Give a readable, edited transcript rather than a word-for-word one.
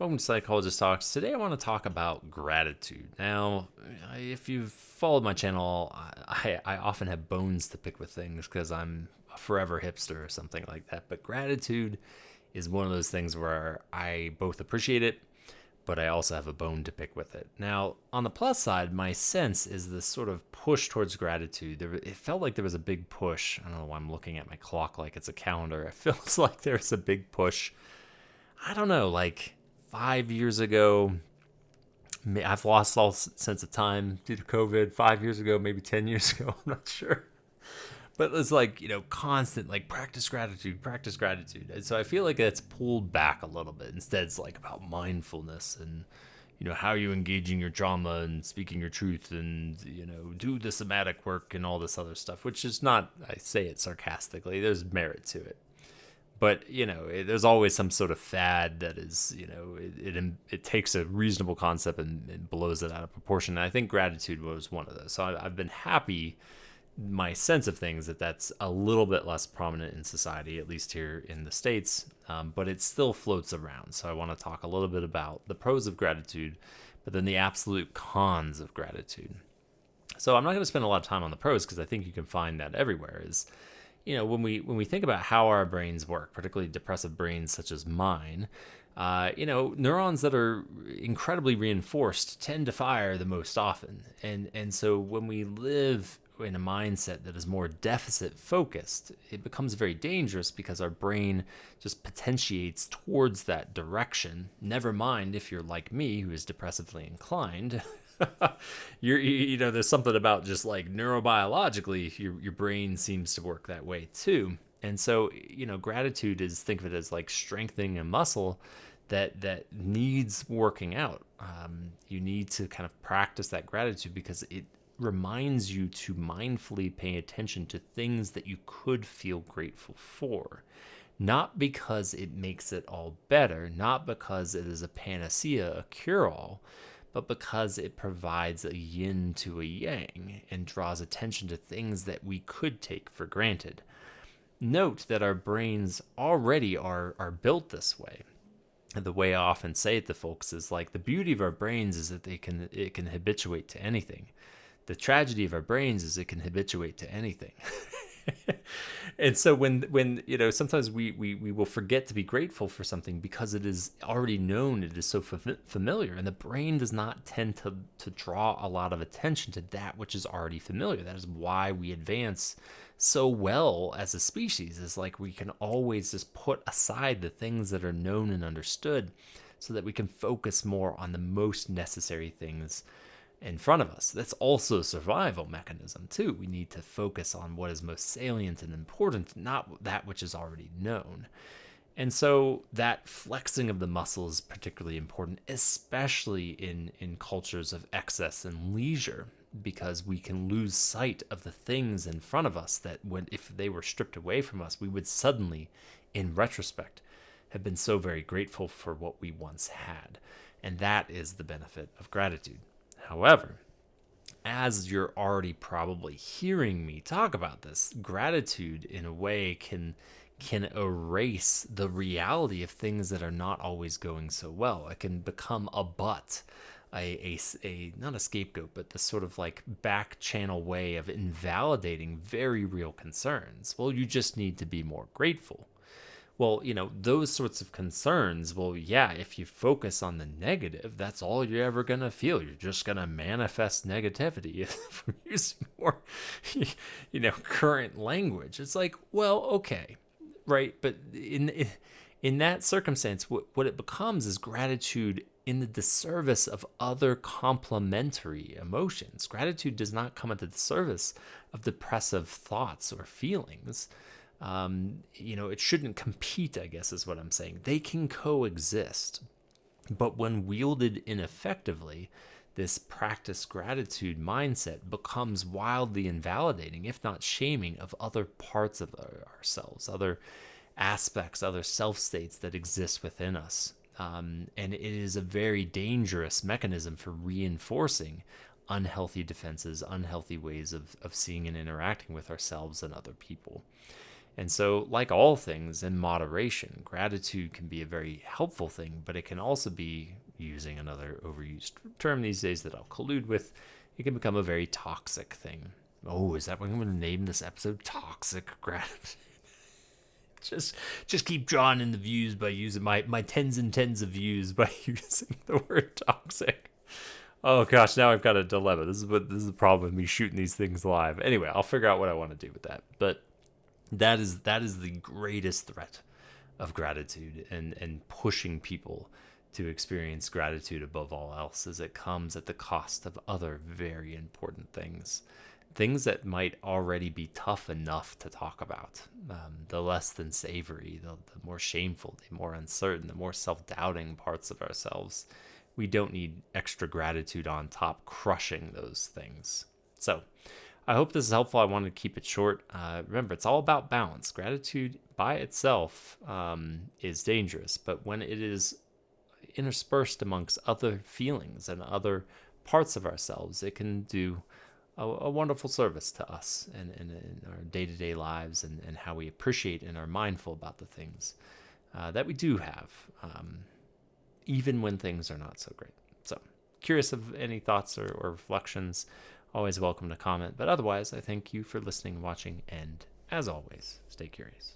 Welcome to Psychologist Talks. Today I want to talk about gratitude. Now, if you've followed my channel, I often have bones to pick with things because I'm a forever hipster or something like that. But gratitude is one of those things where I both appreciate it, but I also have a bone to pick with it. Now, on the plus side, my sense is this sort of push towards gratitude. It felt like there was a big push. I don't know why I'm looking at my clock like it's a calendar. It feels like there's a big push. I don't know, like 5 years ago, I've lost all sense of time due to COVID. 5 years ago, maybe 10 years ago, I'm not sure. But it's like, constant, like practice gratitude, practice gratitude. And so I feel like it's pulled back a little bit. Instead, it's like about mindfulness and, how are you engaging your drama and speaking your truth and, do the somatic work and all this other stuff, which is not, I say it sarcastically, there's merit to it. But there's always some sort of fad that is, it takes a reasonable concept and blows it out of proportion. And I think gratitude was one of those. So I've been happy, my sense of things, that's a little bit less prominent in society, at least here in the States. But it still floats around. So I want to talk a little bit about the pros of gratitude, but then the absolute cons of gratitude. So I'm not going to spend a lot of time on the pros because I think you can find that everywhere. When we think about how our brains work, particularly depressive brains such as mine, neurons that are incredibly reinforced tend to fire the most often. And so when we live in a mindset that is more deficit focused, it becomes very dangerous because our brain just potentiates towards that direction. Never mind if you're like me, who is depressively inclined. There's something about just like neurobiologically, your brain seems to work that way too. And so, gratitude is, think of it as like strengthening a muscle that needs working out. You need to kind of practice that gratitude because it reminds you to mindfully pay attention to things that you could feel grateful for. Not because it makes it all better, not because it is a panacea, a cure-all, but because it provides a yin to a yang and draws attention to things that we could take for granted. Note that our brains already are built this way. The way I often say it to folks is like the beauty of our brains is that it can habituate to anything. The tragedy of our brains is it can habituate to anything. And so when sometimes we will forget to be grateful for something because it is already known, it is so familiar, and the brain does not tend to draw a lot of attention to that which is already familiar. That is why we advance so well as a species, is like we can always just put aside the things that are known and understood so that we can focus more on the most necessary things in front of us. That's also a survival mechanism too. We need to focus on what is most salient and important, not that which is already known. And so that flexing of the muscle is particularly important, especially in cultures of excess and leisure, because we can lose sight of the things in front of us that if they were stripped away from us, we would suddenly, in retrospect, have been so very grateful for what we once had. And that is the benefit of gratitude. However, as you're already probably hearing me talk about this, gratitude in a way can erase the reality of things that are not always going so well. It can become a butt, a not a scapegoat, but this sort of like back channel way of invalidating very real concerns. Well, you just need to be more grateful. Well, those sorts of concerns, well, yeah, if you focus on the negative, that's all you're ever going to feel. You're just going to manifest negativity from using more, current language. It's like, well, okay, right? But in that circumstance, what it becomes is gratitude in the disservice of other complementary emotions. Gratitude does not come at the service of depressive thoughts or feelings. It shouldn't compete, I guess is what I'm saying. They can coexist. But when wielded ineffectively, this practice gratitude mindset becomes wildly invalidating, if not shaming, of other parts of ourselves, other aspects, other self states that exist within us. And it is a very dangerous mechanism for reinforcing unhealthy defenses, unhealthy ways of seeing and interacting with ourselves and other people. And so, like all things in moderation, gratitude can be a very helpful thing, but it can also be, using another overused term these days that I'll collude with, it can become a very toxic thing. Oh, is that what I'm going to name this episode? Toxic gratitude. Just keep drawing in the views by using my tens and tens of views by using the word toxic. Oh gosh, now I've got a dilemma. This is the problem with me shooting these things live. Anyway, I'll figure out what I want to do with that. But that is the greatest threat of gratitude, and pushing people to experience gratitude above all else, is it comes at the cost of other very important things that might already be tough enough to talk about. The less than savory, the more shameful, the more uncertain, the more self-doubting parts of ourselves. We don't need extra gratitude on top crushing those things. So I hope this is helpful. I wanted to keep it short. Remember, it's all about balance. Gratitude by itself is dangerous, but when it is interspersed amongst other feelings and other parts of ourselves, it can do a wonderful service to us and in our day-to-day lives, and how we appreciate and are mindful about the things that we do have, even when things are not so great. So, curious of any thoughts or reflections, always welcome to comment. But otherwise, I thank you for listening and watching, and as always, stay curious.